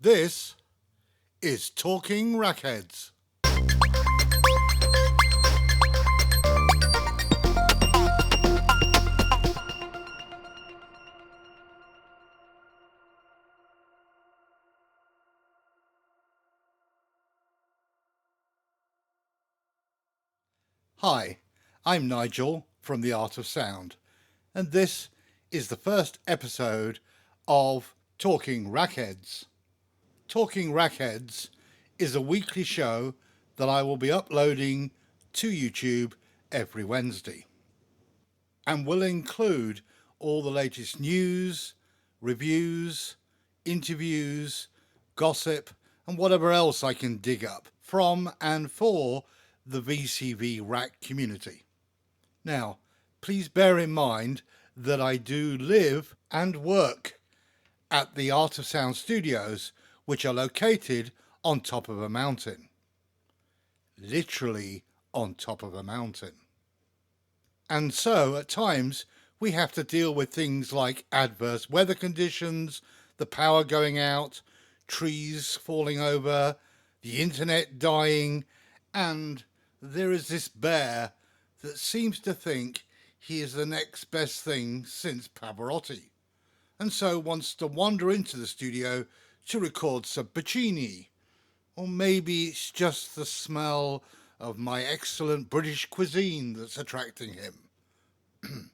This is Talking Rackheads. Hi, I'm Nigel from The Art of Sound, and this is the first episode of Talking Rackheads. Talking Rackheads is a weekly show that I will be uploading to YouTube every Wednesday, and will include all the latest news, reviews, interviews, gossip, and whatever else I can dig up from and for the VCV rack community. Now, please bear in mind that I do live and work at the Art of Sound studios, which are located on top of a mountain. Literally on top of a mountain. And so, at times, we have to deal with things like adverse weather conditions, the power going out, trees falling over, the internet dying, and there is this bear that seems to think he is the next best thing since Pavarotti, and so wants to wander into the studio to record some Puccini. Or maybe it's just the smell of my excellent British cuisine that's attracting him.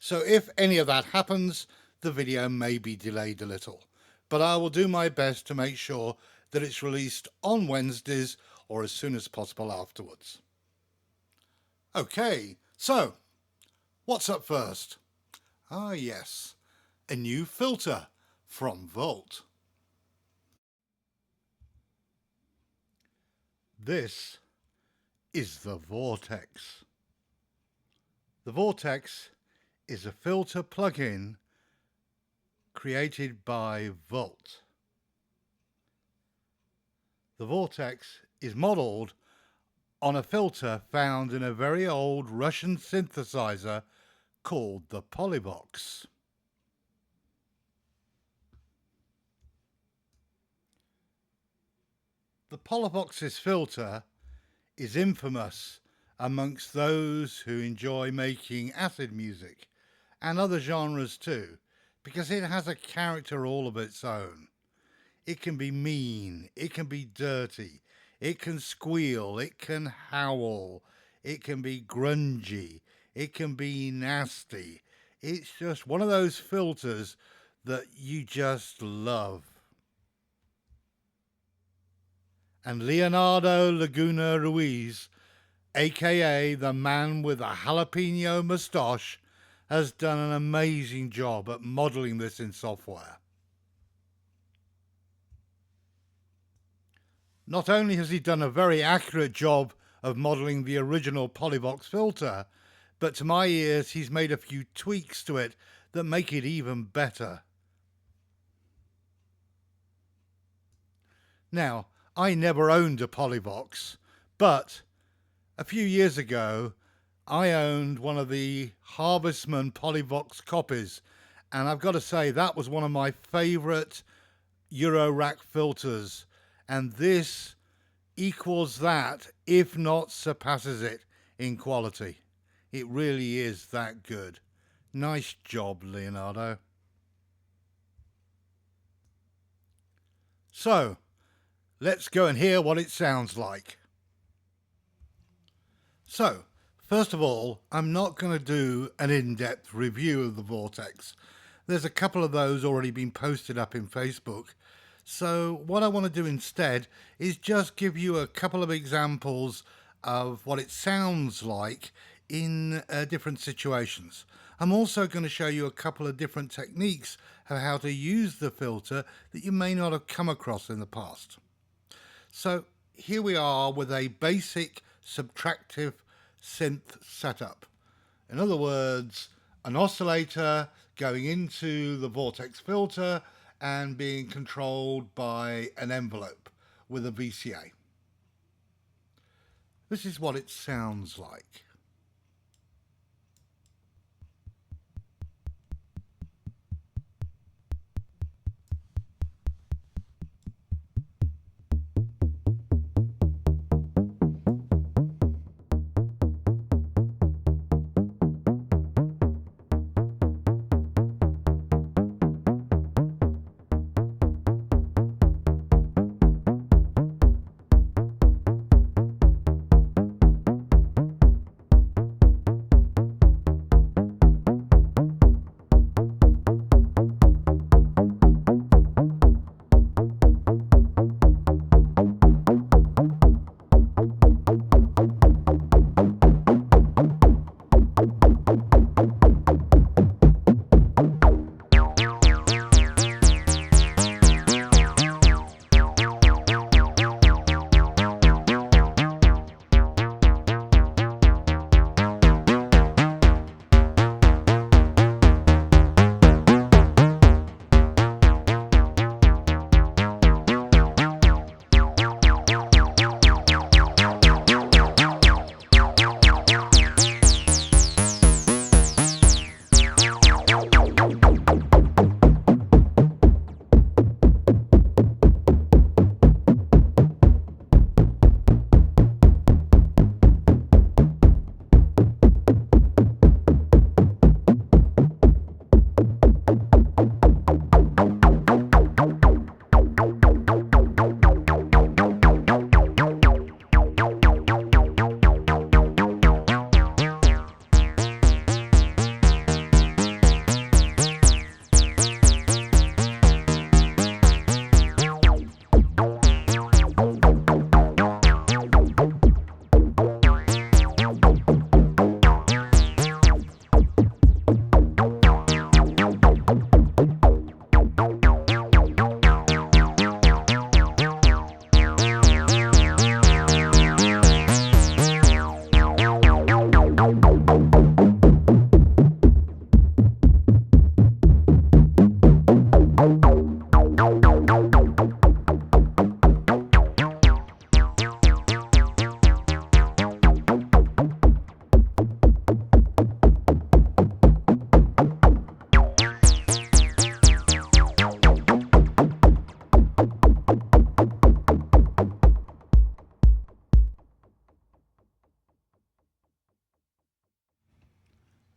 So if any of that happens, the video may be delayed a little, but I will do my best to make sure that it's released on Wednesdays or as soon as possible afterwards. Okay, so what's up first? Ah yes, a new filter from Vult. This is the Vortex. The Vortex is a filter plugin created by Vult. The Vortex is modelled on a filter found in a very old Russian synthesizer called the Polyvox. The Polyvox's filter is infamous amongst those who enjoy making acid music and other genres too, because it has a character all of its own. It can be mean, it can be dirty, it can squeal, it can howl, it can be grungy, it can be nasty. It's just one of those filters that you just love. And Leonardo Laguna Ruiz, aka the man with a jalapeno moustache, has done an amazing job at modelling this in software. Not only has he done a very accurate job of modelling the original Polyvox filter, but to my ears he's made a few tweaks to it that make it even better. Now, I never owned a Polyvox, but a few years ago I owned one of the Harvestman Polyvox copies, and I've got to say that was one of my favourite Eurorack filters, and this equals that, if not surpasses it in quality. It really is that good. Nice job, Leonardo. So, let's go and hear what it sounds like. So, first of all, I'm not going to do an in-depth review of the Vortex. There's a couple of those already been posted up in Facebook. So what I want to do instead is just give you a couple of examples of what it sounds like in different situations. I'm also going to show you a couple of different techniques of how to use the filter that you may not have come across in the past. So here we are with a basic subtractive synth setup. In other words, an oscillator going into the Vortex filter and being controlled by an envelope with a VCA. This is what it sounds like.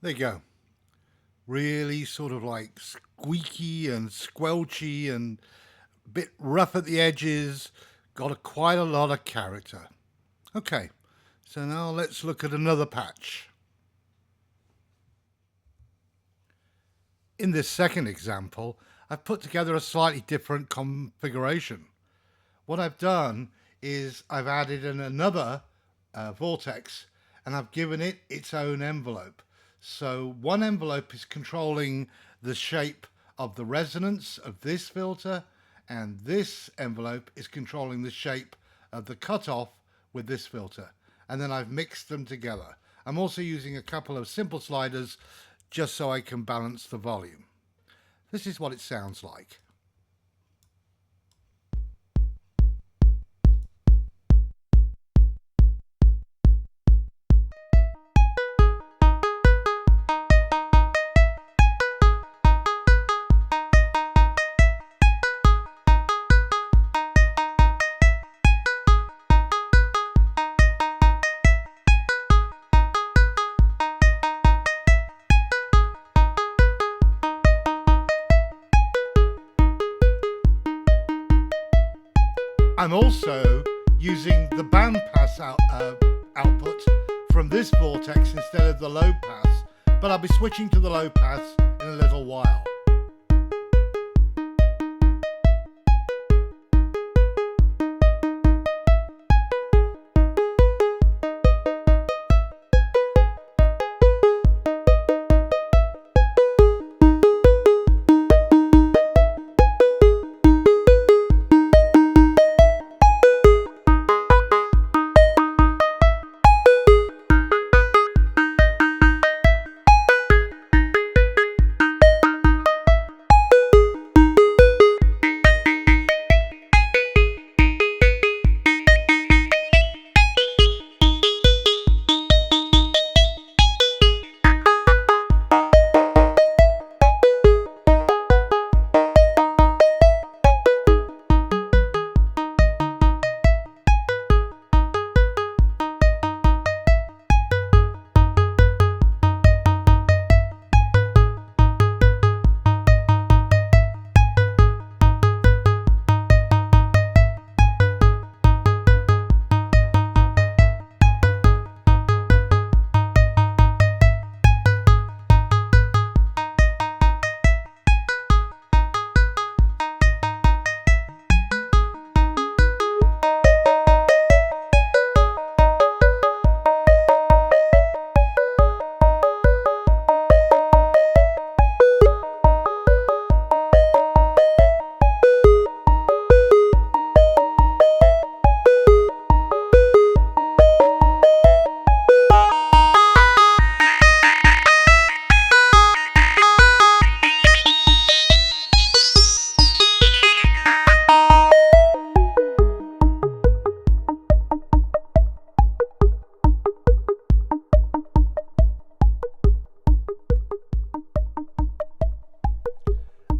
There you go. Really sort of like squeaky and squelchy and a bit rough at the edges. Got quite a lot of character. Okay, so now let's look at another patch. In this second example, I've put together a slightly different configuration. What I've done is I've added in another Vortex and I've given it its own envelope. So one envelope is controlling the shape of the resonance of this filter, and this envelope is controlling the shape of the cutoff with this filter. And then I've mixed them together. I'm also using a couple of simple sliders just so I can balance the volume. This is what it sounds like. I'm also using the bandpass output from this Vortex instead of the low pass, but I'll be switching to the low pass in a little while.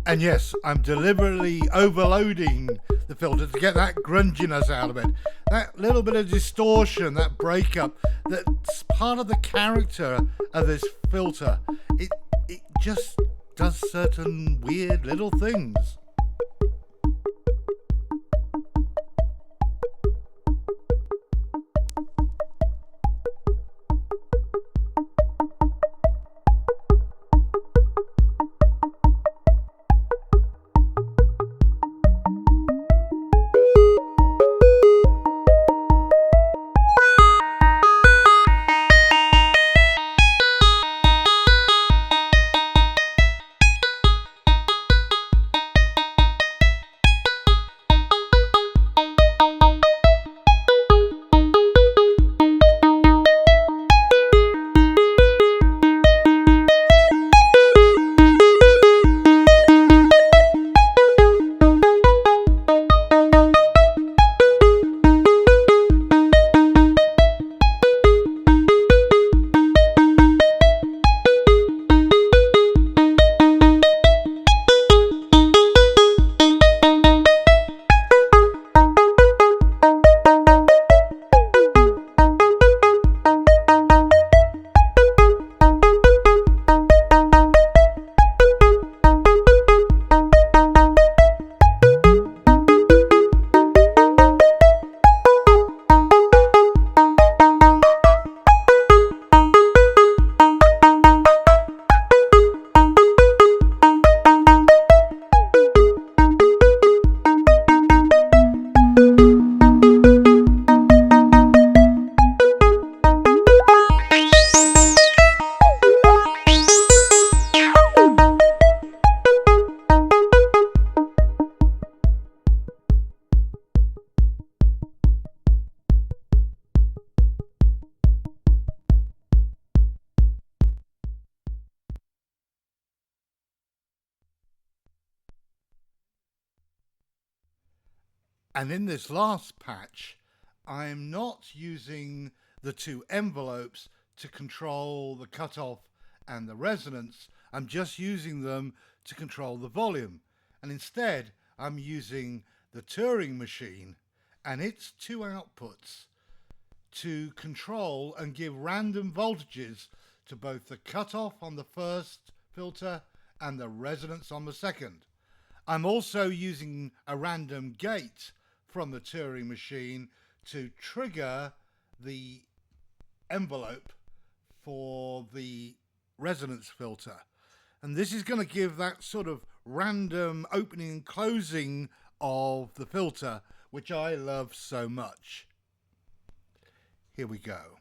And yes, I'm deliberately overloading the filter to get that grunginess out of it. That little bit of distortion, that breakup, that's part of the character of this filter. It just does certain weird little things. And in this last patch, I'm not using the two envelopes to control the cutoff and the resonance. I'm just using them to control the volume. And instead, I'm using the Turing machine and its two outputs to control and give random voltages to both the cutoff on the first filter and the resonance on the second. I'm also using a random gate from the Turing machine to trigger the envelope for the resonance filter. And this is going to give that sort of random opening and closing of the filter, which I love so much. Here we go.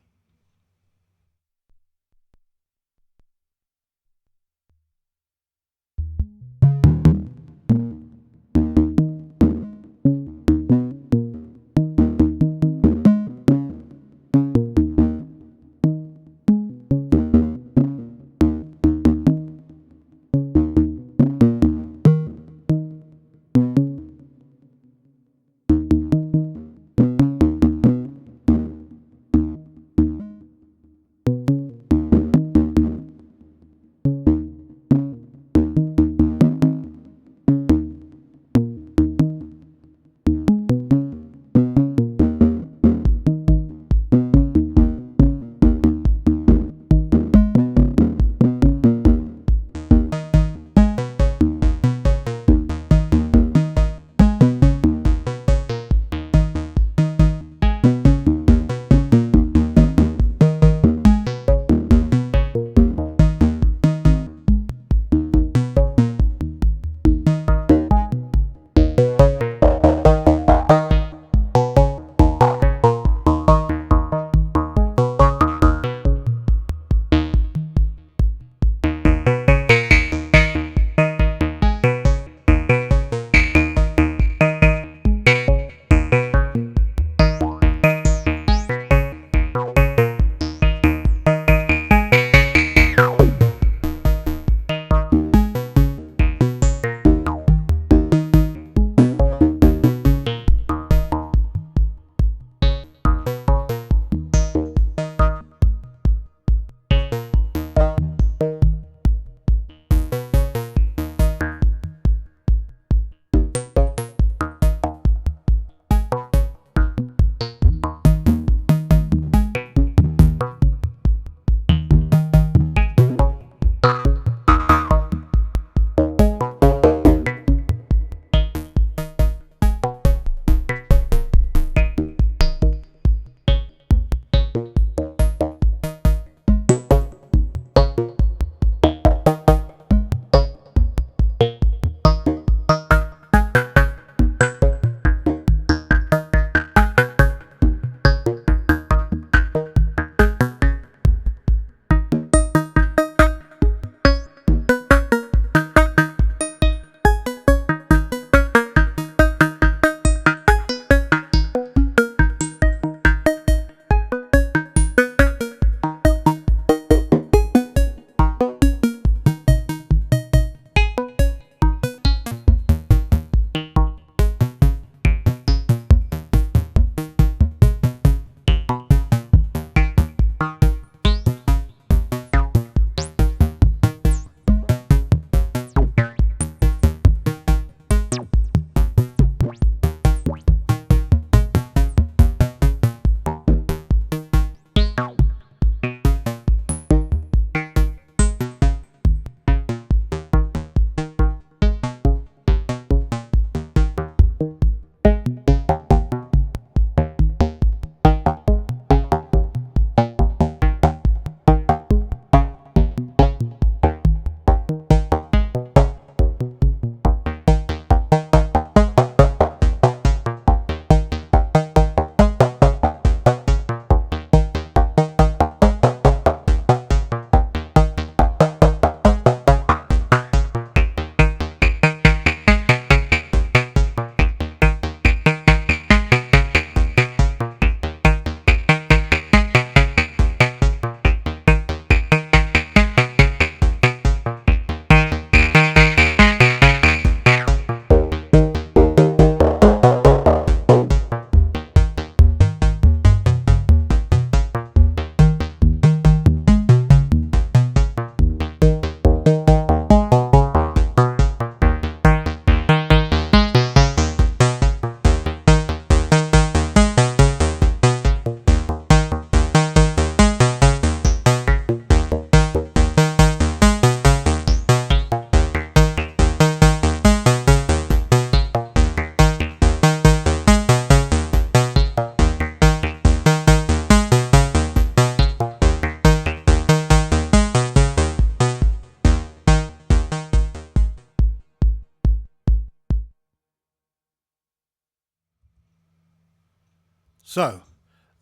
So,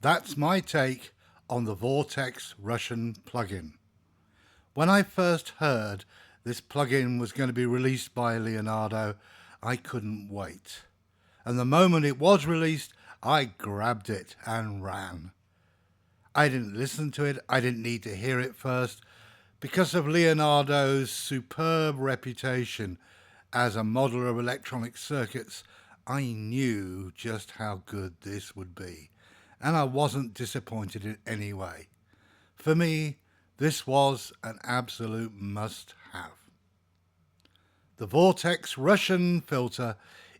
that's my take on the Vortex Russian plugin. When I first heard this plugin was going to be released by Leonardo, I couldn't wait. And the moment it was released, I grabbed it and ran. I didn't listen to it, I didn't need to hear it first. Because of Leonardo's superb reputation as a modeler of electronic circuits, I knew just how good this would be, and I wasn't disappointed in any way. For me, this was an absolute must-have. The Vortex Russian filter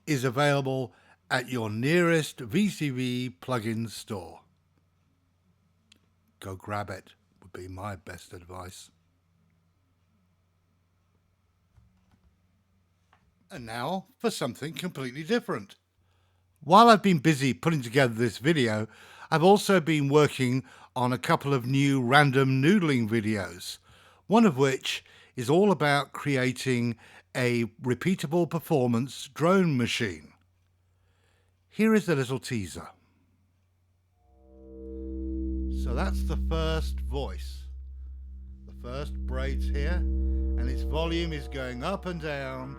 is available at your nearest VCV plugin store. Go grab it, would be my best advice. And now for something completely different. While I've been busy putting together this video, I've also been working on a couple of new random noodling videos, one of which is all about creating a repeatable performance drone machine. Here is a little teaser. So that's the first voice. The first braid's here, and its volume is going up and down,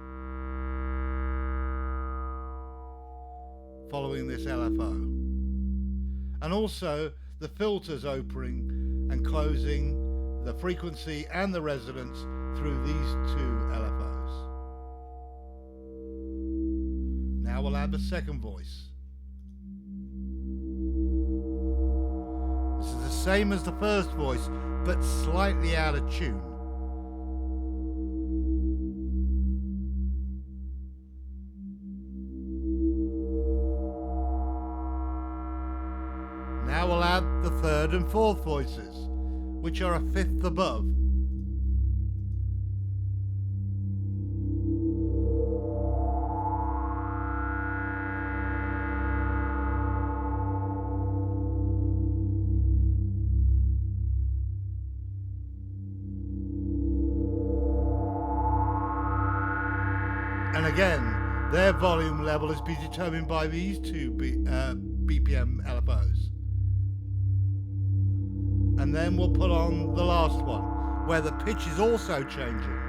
following this LFO. And also the filters opening and closing the frequency and the resonance through these two LFOs. Now we'll add the second voice. This is the same as the first voice, but slightly out of tune. Now we'll add the third and fourth voices, which are a fifth above. And again, their volume level is be determined by these two BPM LFOs. And then we'll put on the last one, where the pitch is also changing.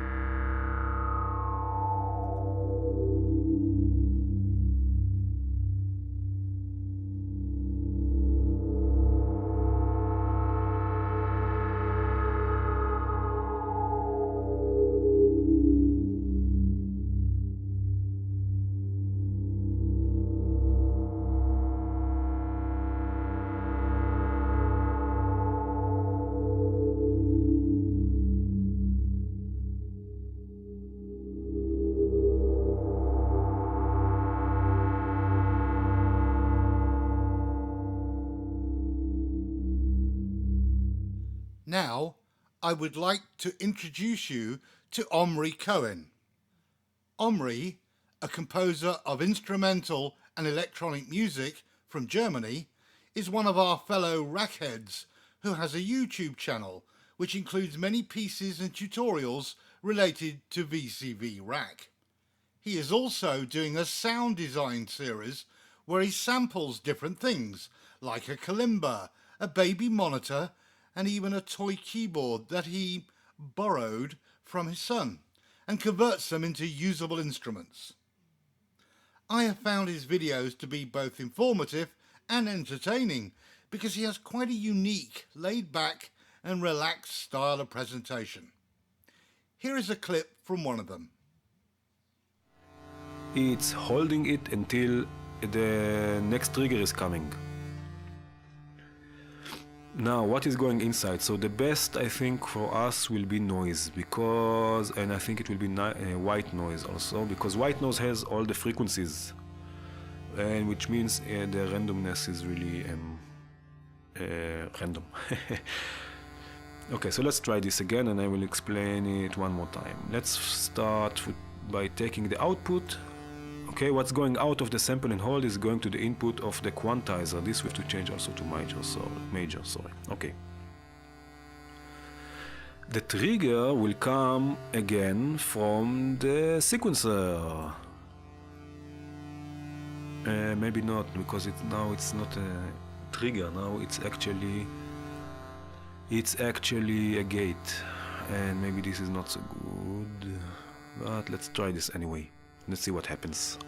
Now, I would like to introduce you to Omri Cohen. Omri, a composer of instrumental and electronic music from Germany, is one of our fellow Rackheads who has a YouTube channel which includes many pieces and tutorials related to VCV Rack. He is also doing a sound design series where he samples different things like a kalimba, a baby monitor, and even a toy keyboard that he borrowed from his son and converts them into usable instruments. I have found his videos to be both informative and entertaining because he has quite a unique, laid-back and relaxed style of presentation. Here is a clip from one of them. It's holding it until the next trigger is coming. Now, what is going inside? So the best, I think, for us will be noise, because, and I think it will be white noise also, because white noise has all the frequencies, and which means the randomness is really random. Okay, so let's try this again, and I will explain it one more time. Let's start by taking the output. Okay, what's going out of the sample and hold is going to the input of the quantizer. This we have to change also to major, sorry. Okay. The trigger will come again from the sequencer. Maybe not, because now it's not trigger. Now it's actually a gate, and maybe this is not so good, but let's try this anyway. Let's see what happens.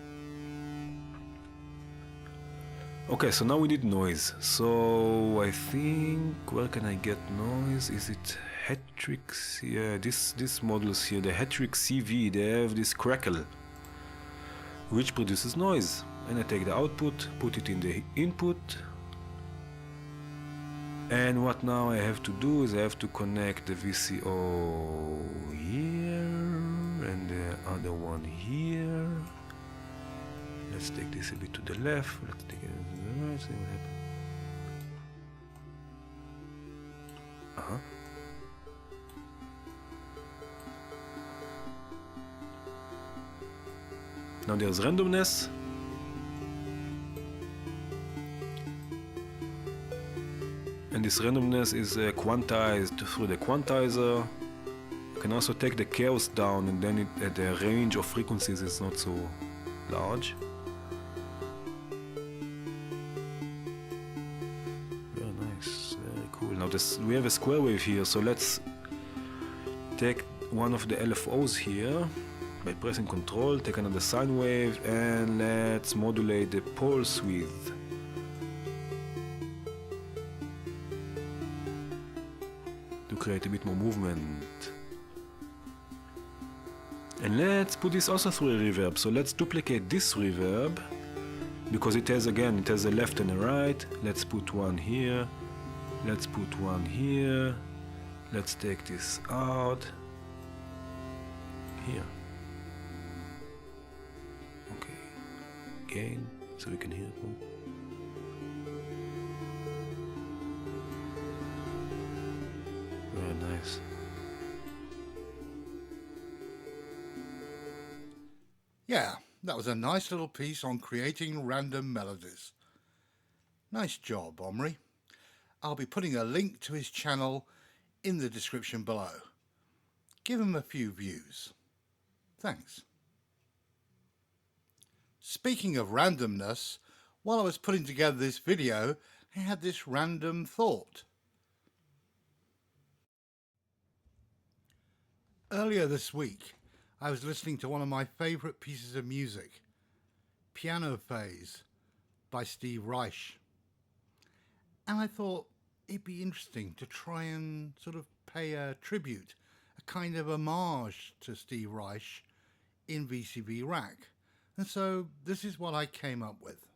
Okay, so now we need noise. So I think, where can I get noise? Is it Hetrix? Yeah, this models here, the Hetrix CV, they have this crackle which produces noise. And I take the output, put it in the input, and what now I have to do is I have to connect the VCO here and the other one here. Let's take this a bit to the left. Let's take it to the right. See what happens. Now there's randomness. And this randomness is quantized through the quantizer. You can also take the chaos down, and then the range of frequencies is not so large. Very nice, very cool. Now we have a square wave here, so let's take one of the LFOs here by pressing Control, take another sine wave, and let's modulate the pulse width. To create a bit more movement. And let's put this also through a reverb. So let's duplicate this reverb, because it has a left and a right. Let's put one here. Let's put one here. Let's take this out. Here. Okay. Again, so we can hear it more. Very nice. Yeah, that was a nice little piece on creating random melodies. Nice job, Omri. I'll be putting a link to his channel in the description below. Give him a few views. Thanks. Speaking of randomness, while I was putting together this video, I had this random thought. Earlier this week, I was listening to one of my favourite pieces of music, Piano Phase by Steve Reich. And I thought it'd be interesting to try and sort of pay a tribute, a kind of homage to Steve Reich in VCV Rack. And so this is what I came up with.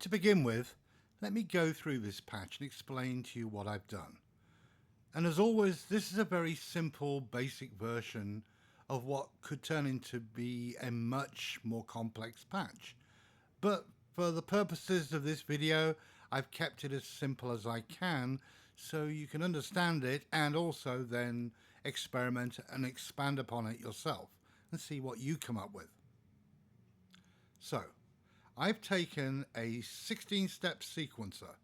To begin with, let me go through this patch and explain to you what I've done. And as always, this is a very simple, basic version of what could turn into be a much more complex patch. But for the purposes of this video, I've kept it as simple as I can so you can understand it and also then experiment and expand upon it yourself and see what you come up with. So, I've taken a 16-step sequencer,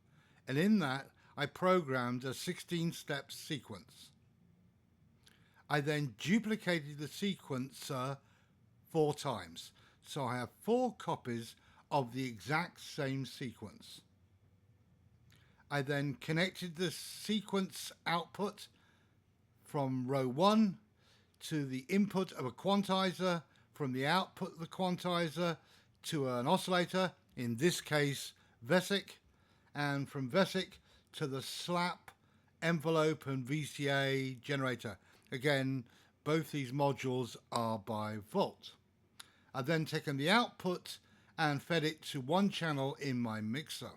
and in that I programmed a 16-step sequence. I then duplicated the sequencer 4 times, so I have 4 copies of the exact same sequence. I then connected the sequence output from row 1 to the input of a quantizer, from the output of the quantizer to an oscillator, in this case VESIC, and from VESIC to the slap, envelope and VCA generator. Again, both these modules are by Vult. I've then taken the output and fed it to one channel in my mixer.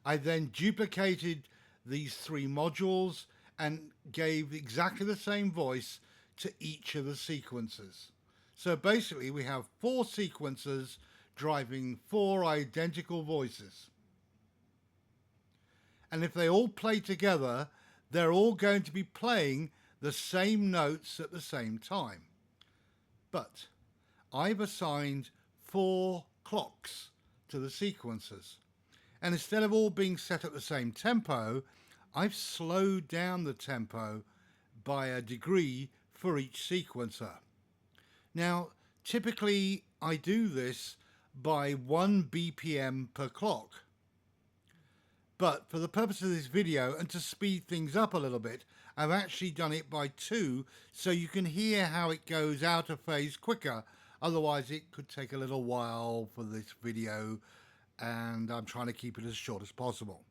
I then duplicated these 3 modules and gave exactly the same voice to each of the sequences. So basically we have 4 sequences driving 4 identical voices. And if they all play together, they're all going to be playing the same notes at the same time. But I've assigned 4 clocks to the sequences. And instead of all being set at the same tempo, I've slowed down the tempo by a degree for each sequencer. Now, typically I do this by 1 BPM per clock. But for the purpose of this video and to speed things up a little bit, I've actually done it by 2 so you can hear how it goes out of phase quicker. Otherwise it could take a little while for this video, and I'm trying to keep it as short as possible.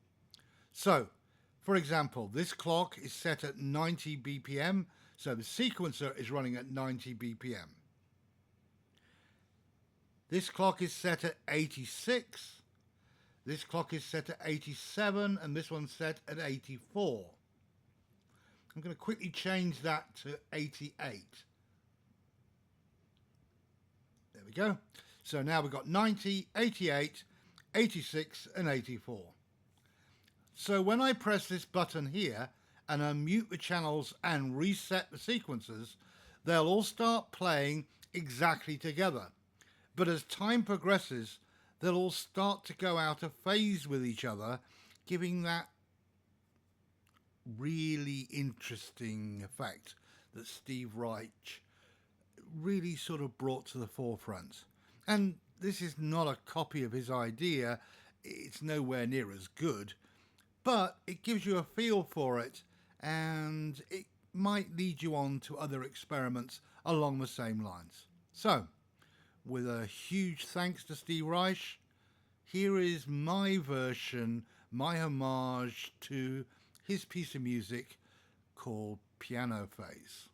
So, for example, this clock is set at 90 BPM, so the sequencer is running at 90 BPM. This clock is set at 86. This clock is set at 87, and this one's set at 84. I'm going to quickly change that to 88. There we go. So now we've got 90, 88, 86, and 84. So when I press this button here and unmute the channels and reset the sequences, they'll all start playing exactly together. But as time progresses, they'll all start to go out of phase with each other, giving that really interesting effect that Steve Reich really sort of brought to the forefront. And this is not a copy of his idea. It's nowhere near as good, but it gives you a feel for it, and it might lead you on to other experiments along the same lines. So, with a huge thanks to Steve Reich, here is my version, my homage to his piece of music called Piano Phase.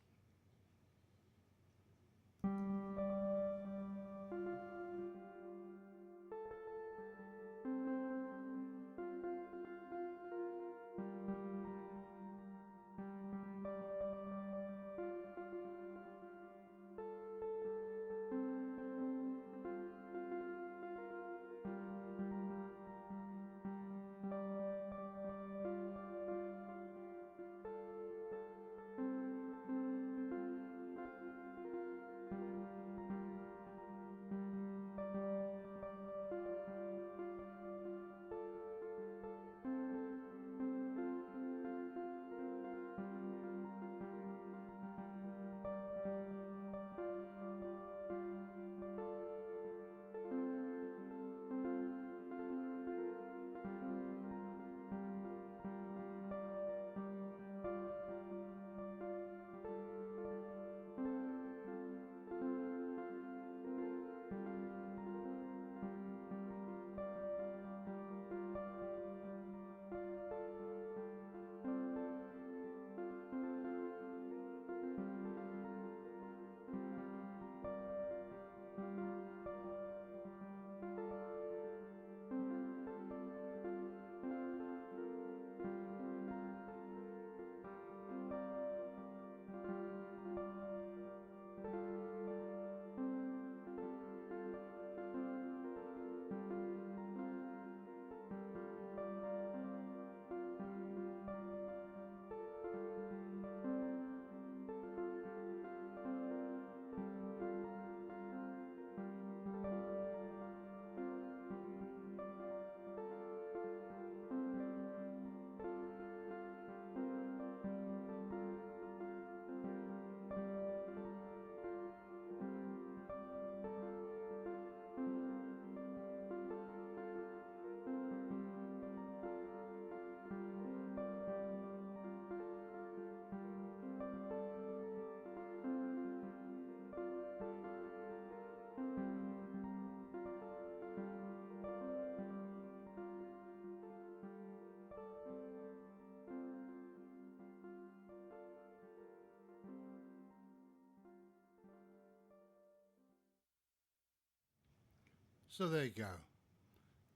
So there you go.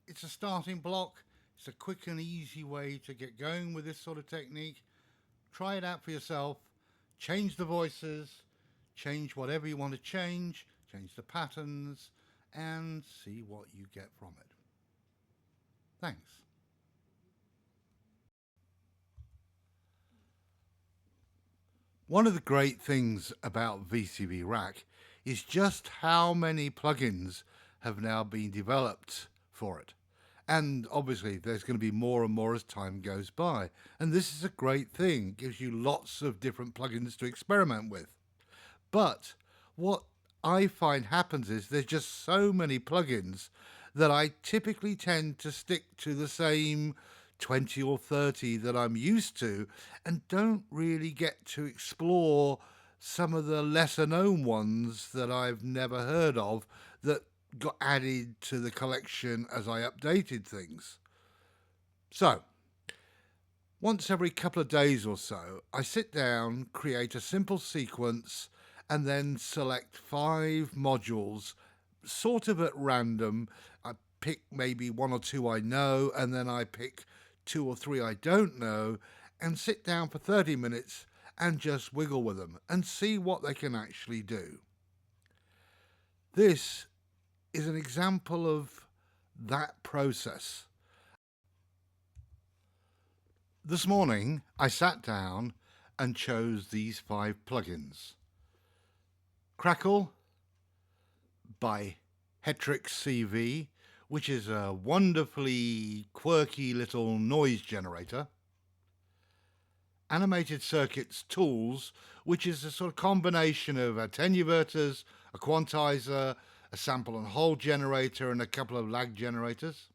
It's a starting block. It's a quick and easy way to get going with this sort of technique. Try it out for yourself. Change the voices, change whatever you want to change the patterns, and see what you get from it. Thanks. One of the great things about VCV Rack is just how many plugins have now been developed for it. And obviously there's going to be more and more as time goes by. And this is a great thing. It gives you lots of different plugins to experiment with. But what I find happens is there's just so many plugins that I typically tend to stick to the same 20 or 30 that I'm used to and don't really get to explore some of the lesser known ones that I've never heard of that got added to the collection as I updated things. So, once every couple of days or so, I sit down, create a simple sequence, and then select 5 modules, sort of at random. I pick maybe 1 or 2 I know, and then I pick 2 or 3 I don't know, and sit down for 30 minutes and just wiggle with them and see what they can actually do. This is an example of that process. This morning I sat down and chose these 5 plugins. Crackle by Hetrix CV, which is a wonderfully quirky little noise generator. Animated Circuits Tools, which is a sort of combination of attenuverters, a quantizer, a sample and hold generator, and a couple of lag generators.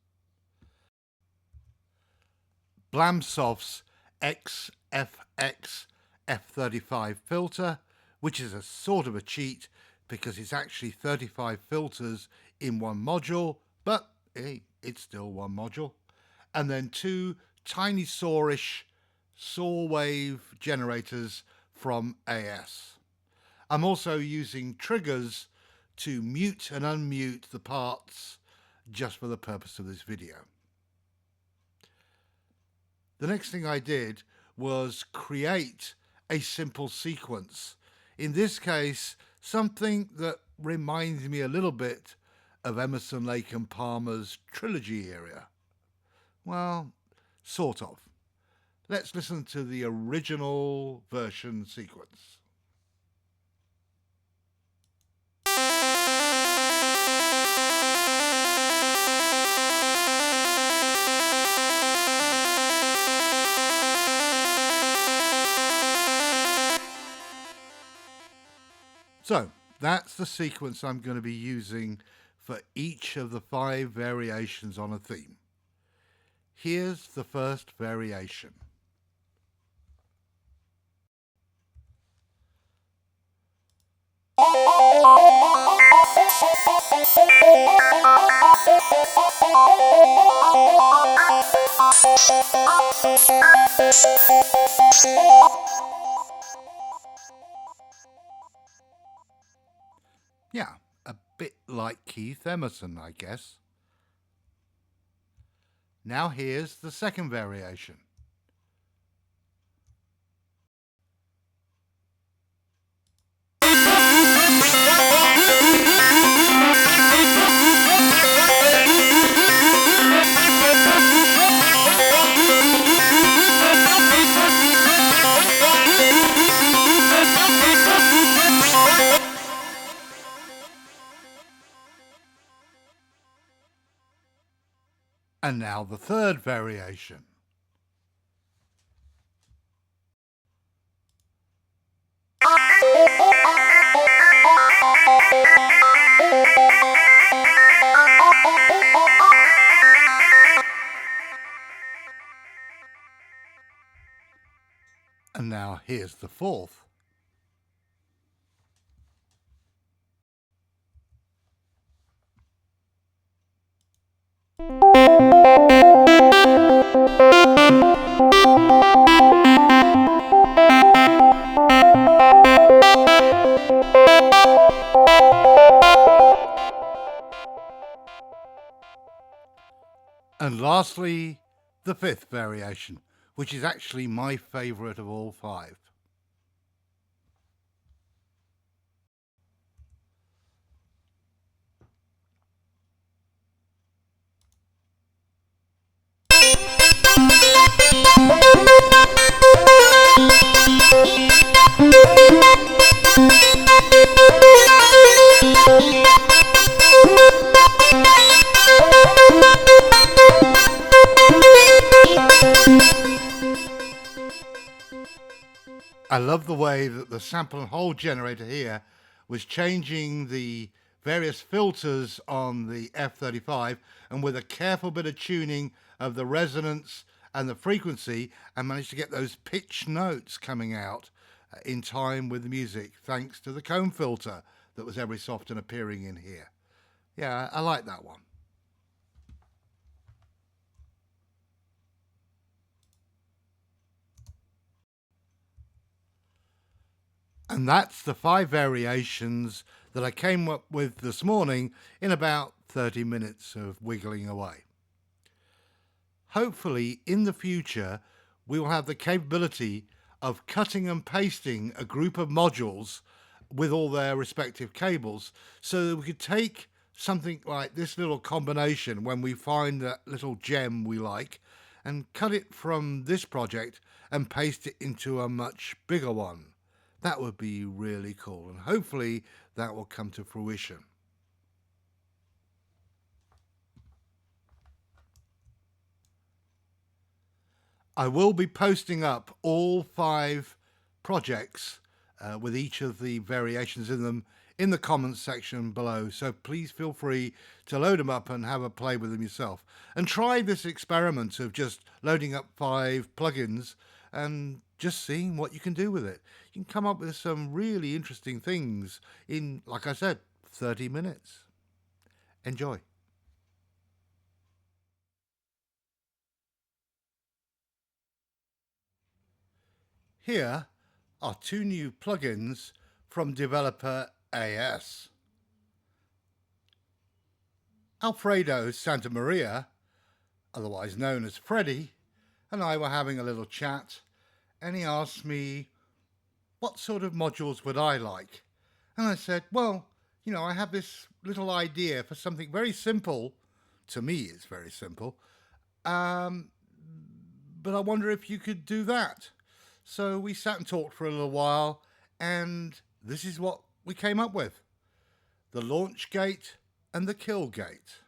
Blamsoft's XFX F35 filter, which is a sort of a cheat because it's actually 35 filters in one module, but hey, it's still one module. And then 2 tiny saw-ish saw wave generators from AS. I'm also using triggers to mute and unmute the parts just for the purpose of this video. The next thing I did was create a simple sequence. In this case, something that reminds me a little bit of Emerson, Lake and Palmer's Trilogy area. Well, sort of. Let's listen to the original version sequence. So that's the sequence I'm going to be using for each of the 5 variations on a theme. Here's the first variation. Yeah, a bit like Keith Emerson, I guess. Now here's the second variation. And now the third variation. And now here's the fourth. And lastly, the fifth variation, which is actually my favourite of all 5. I love the way that the sample and hold generator here was changing the various filters on the F-35, and with a careful bit of tuning of the resonance and the frequency, I managed to get those pitch notes coming out in time with the music, thanks to the Cohen filter that was every so often appearing in here. Yeah, I like that one. And that's the 5 variations that I came up with this morning in about 30 minutes of wiggling away. Hopefully, in the future, we will have the capability of cutting and pasting a group of modules with all their respective cables, so that we could take something like this little combination when we find that little gem we like, and cut it from this project and paste it into a much bigger one. That would be really cool, and hopefully that will come to fruition. I will be posting up all 5 projects with each of the variations in them in the comments section below, so please feel free to load them up and have a play with them yourself. And try this experiment of just loading up 5 plugins and just seeing what you can do with it. You can come up with some really interesting things in, like I said, 30 minutes. Enjoy. Here are 2 new plugins from developer AS. Alfredo Santamaria, otherwise known as Freddy, and I were having a little chat, and he asked me what sort of modules would I like. And I said, well, you know, I have this little idea for something very simple. To me, it's very simple. But I wonder if you could do that. So we sat and talked for a little while, and this is what we came up with. The launch gate and the kill gate.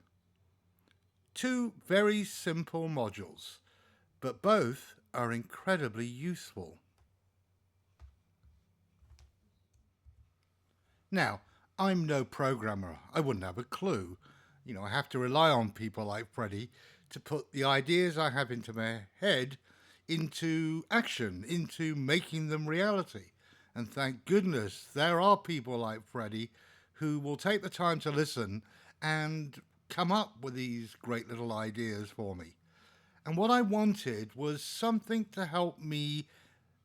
2 very simple modules, but both are incredibly useful. Now, I'm no programmer. I wouldn't have a clue. You know, I have to rely on people like Freddy to put the ideas I have into my head into action, into making them reality. And thank goodness there are people like Freddy who will take the time to listen and come up with these great little ideas for me. And what I wanted was something to help me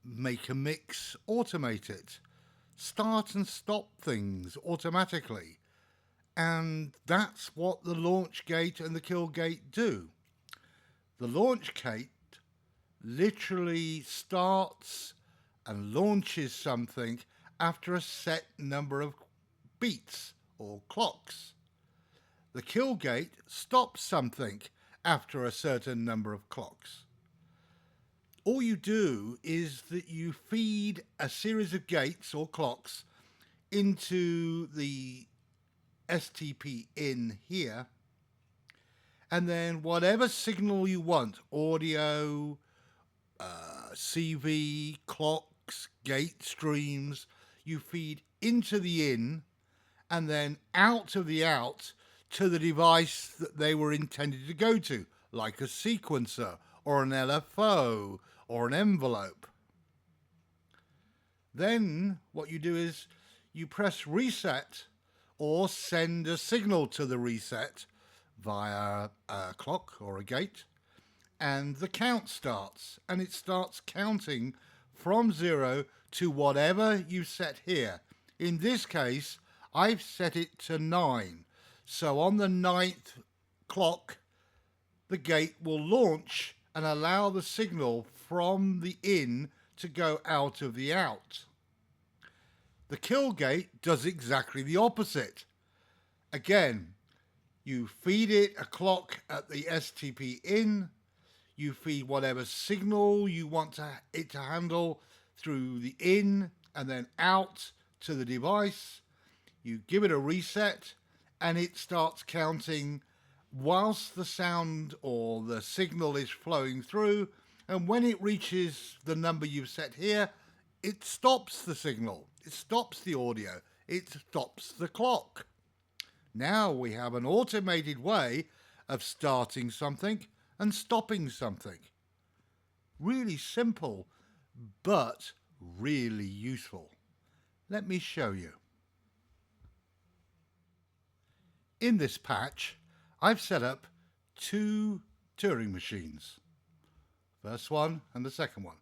make a mix, automate it, start and stop things automatically. And that's what the launch gate and the kill gate do. The launch gate literally starts and launches something after a set number of beats or clocks. The kill gate stops something after a certain number of clocks. All you do is that you feed a series of gates or clocks into the STP in here, and then whatever signal you want, audio, CV, clocks, gate streams, you feed into the in and then out of the out to the device that they were intended to go to, like a sequencer or an LFO or an envelope. Then what you do is you press reset or send a signal to the reset via a clock or a gate, and the count starts, and it starts counting from 0 to whatever you set here. In this case, I've set it to 9. So on the 9th clock, the gate will launch and allow the signal from the in to go out of the out. The kill gate does exactly the opposite. Again, you feed it a clock at the STP in, you feed whatever signal you want it to handle through the in and then out to the device. You give it a reset and it starts counting whilst the sound or the signal is flowing through, and when it reaches the number you've set here, it stops the signal, it stops the audio, it stops the clock. Now we have an automated way of starting something and stopping something. Really simple, but really useful. Let me show you. In this patch, I've set up two Turing machines. First one and the second one.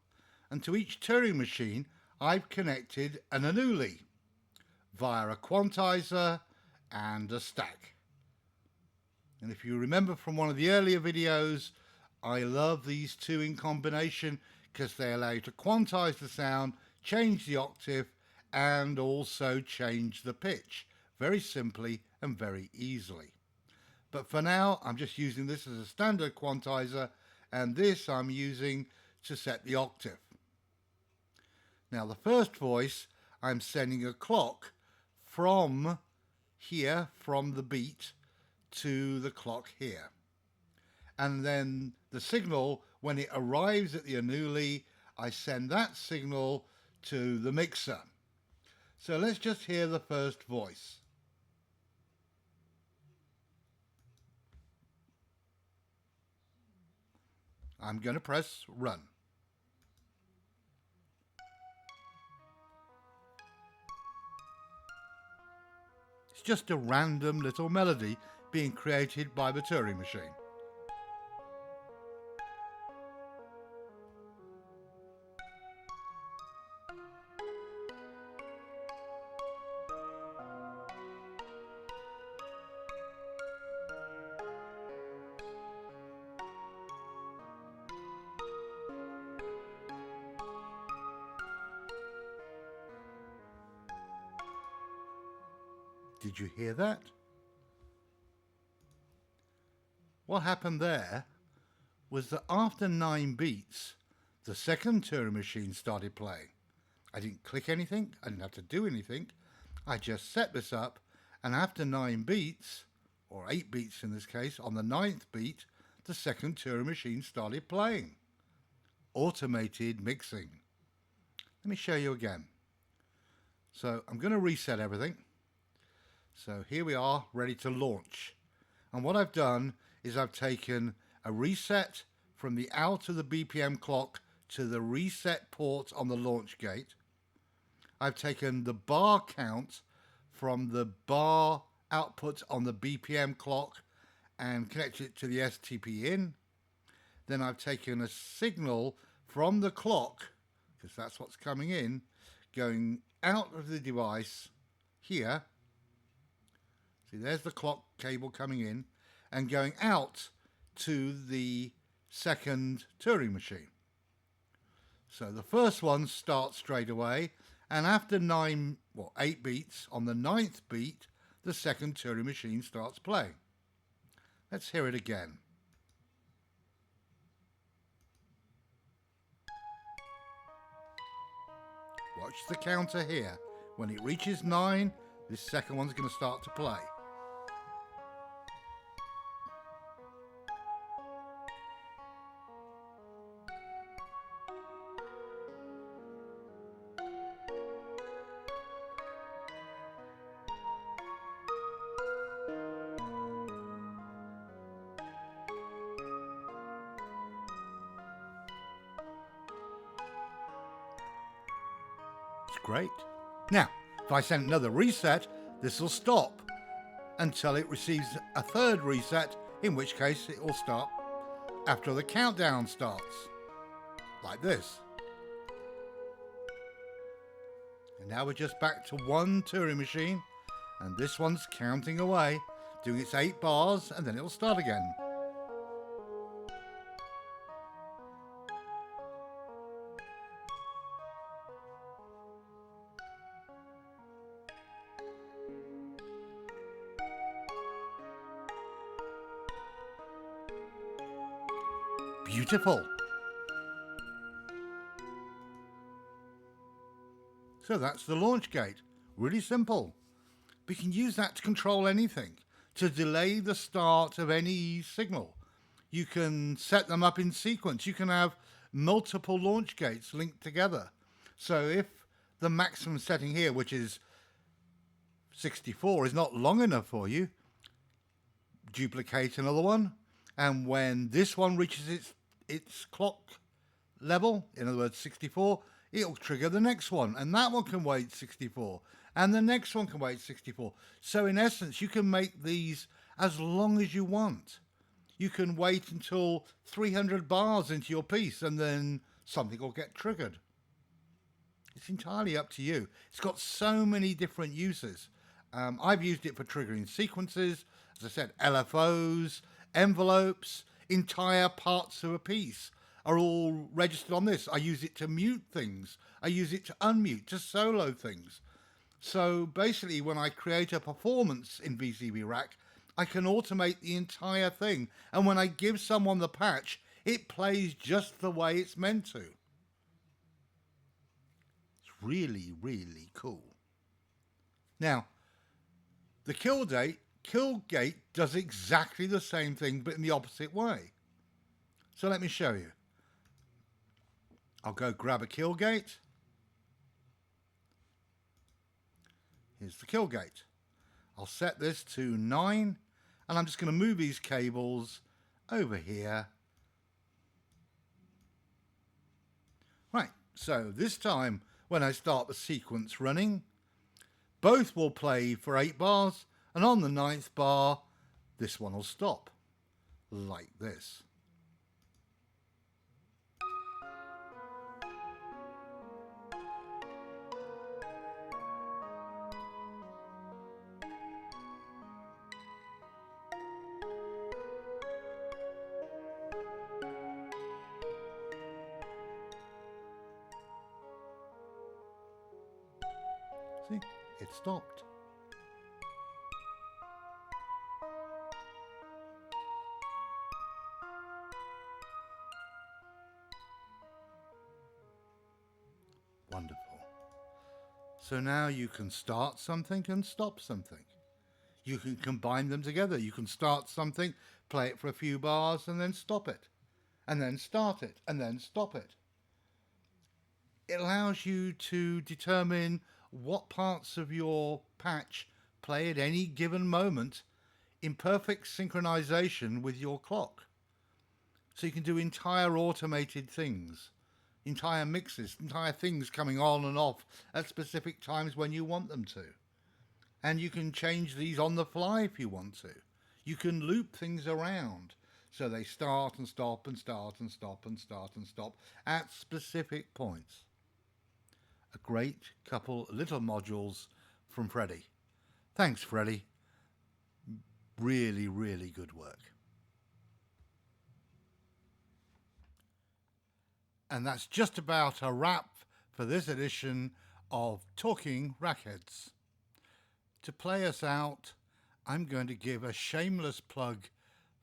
And to each Turing machine, I've connected an annuli via a quantizer and a stack. And if you remember from one of the earlier videos, I love these two in combination because they allow you to quantize the sound, change the octave, and also change the pitch very simply and very easily. But for now, I'm just using this as a standard quantizer, and this I'm using to set the octave. Now the first voice, I'm sending a clock from here, from the beat, to the clock here. And then the signal, when it arrives at the annuli, I send that signal to the mixer. So let's just hear the first voice. I'm going to press run. It's just a random little melody being created by the Turing machine. Did you hear that? What happened there was that after 9 beats, the second Turing machine started playing. I didn't click anything, I didn't have to do anything. I just set this up, and after 9 beats, or 8 beats in this case, on the 9th beat, the second Turing machine started playing. Automated mixing. Let me show you again. So I'm going to reset everything. So here we are, ready to launch. And what I've done is I've taken a reset from the out of the BPM clock to the reset port on the launch gate. I've taken the bar count from the bar output on the BPM clock and connected it to the STP in. Then I've taken a signal from the clock, because that's what's coming in, going out of the device here. See, there's the clock cable coming in and going out to the second Turing machine. So the first one starts straight away, and after 8 beats, on the 9th beat, the second Turing machine starts playing. Let's hear it again. Watch the counter here. When it reaches 9, this second one's going to start to play. Great. Now, if I send another reset, this will stop until it receives a third reset, in which case it will stop after the countdown starts, like this. And now we're just back to one Turing machine, and this one's counting away, doing its 8 bars, and then it will start again. Beautiful. So that's the launch gate. Really simple. We can use that to control anything, to delay the start of any signal. You can set them up in sequence. You can have multiple launch gates linked together. So if the maximum setting here, which is 64 is not long enough for you, duplicate another one, and when this one reaches its clock level, in other words 64, it'll trigger the next one, and that one can wait 64, and the next one can wait 64. So in essence, you can make these as long as you want. You can wait until 300 bars into your piece, and then something will get triggered. It's entirely up to you. It's got so many different uses. I've used it for triggering sequences, as I said, LFOs, envelopes, entire parts of a piece are all registered on this. I use it to mute things. I use it to unmute, to solo things. So basically, when I create a performance in VCV Rack, I can automate the entire thing. And when I give someone the patch, it plays just the way it's meant to. It's really, really cool. Now, the kill gate does exactly the same thing, but in the opposite way. So let me show you. I'll go grab a kill gate. Here's the kill gate. I'll set this to 9, and I'm just going to move these cables over here. Right, so this time when I start the sequence running, both will play for 8 bars, and on the 9th bar, this one will stop, like this. See, it stopped. Wonderful. So now you can start something and stop something. You can combine them together. You can start something, play it for a few bars, and then stop it. And then start it, and then stop it. It allows you to determine what parts of your patch play at any given moment in perfect synchronization with your clock. So you can do entire automated things, entire mixes, entire things coming on and off at specific times when you want them to. And you can change these on the fly if you want to. You can loop things around so they start and stop and start and stop and start and stop at specific points. A great couple little modules from Freddie. Thanks, Freddie. Really, really good work. And that's just about a wrap for this edition of Talking Rackheads. To play us out, I'm going to give a shameless plug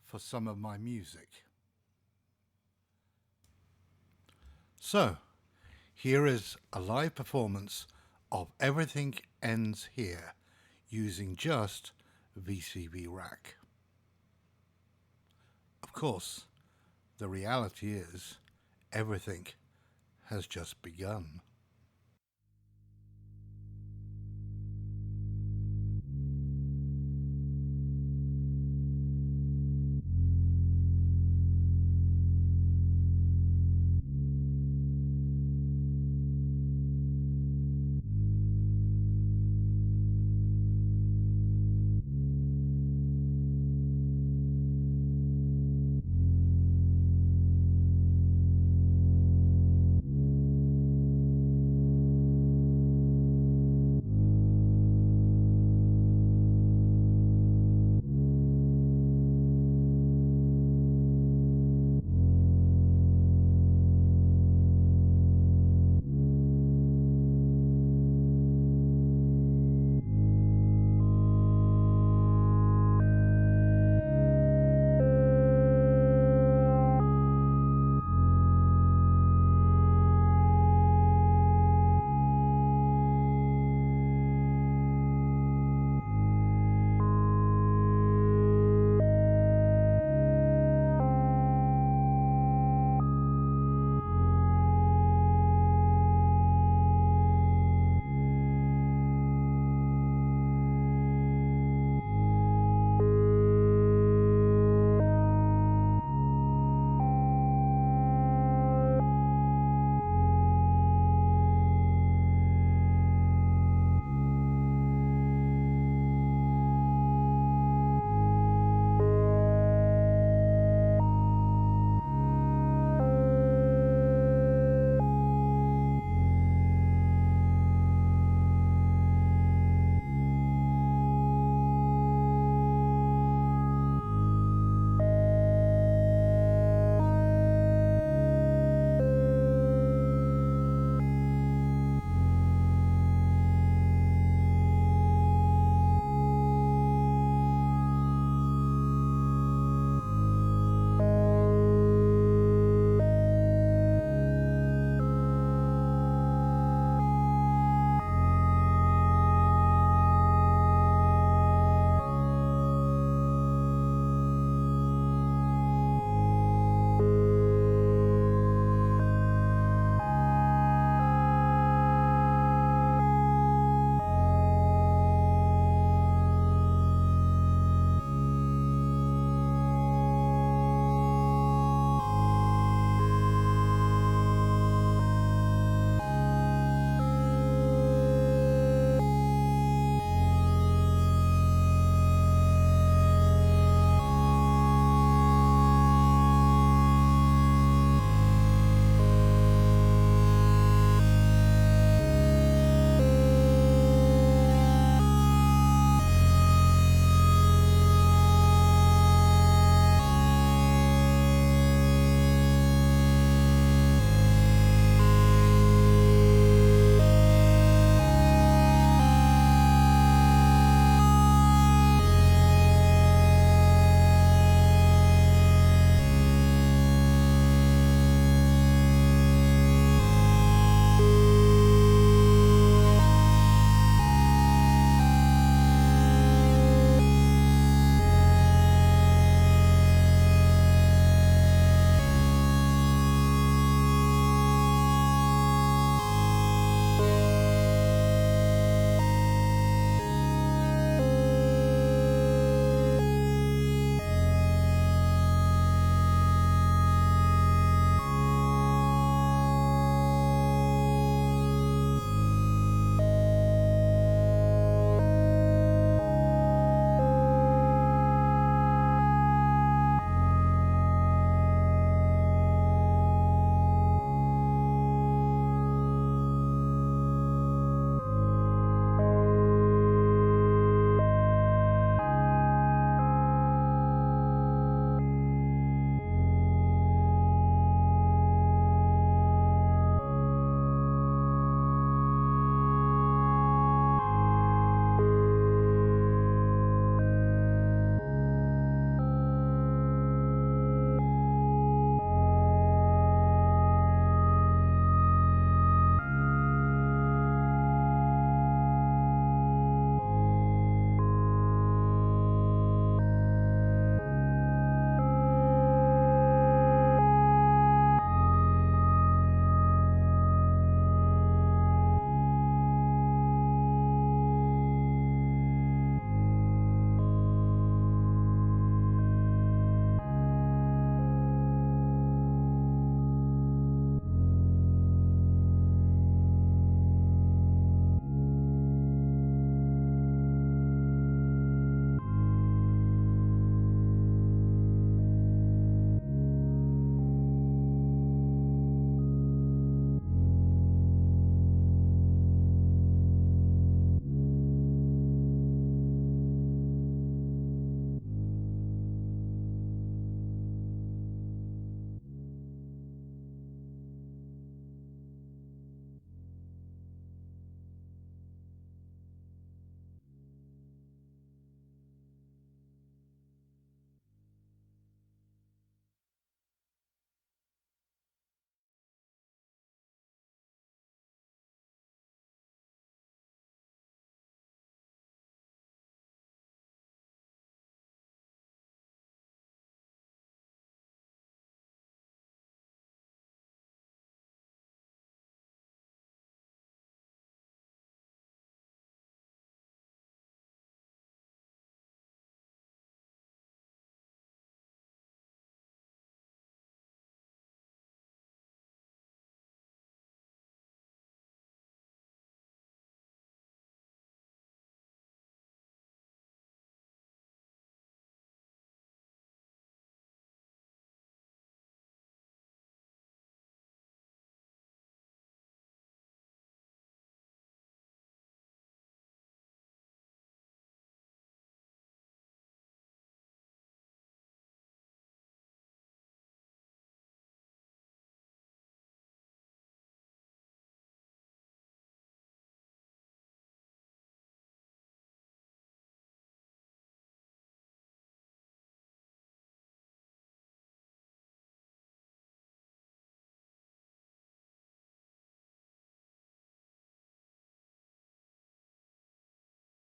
for some of my music. So, here is a live performance of Everything Ends Here using just VCV Rack. Of course, the reality is everything has just begun.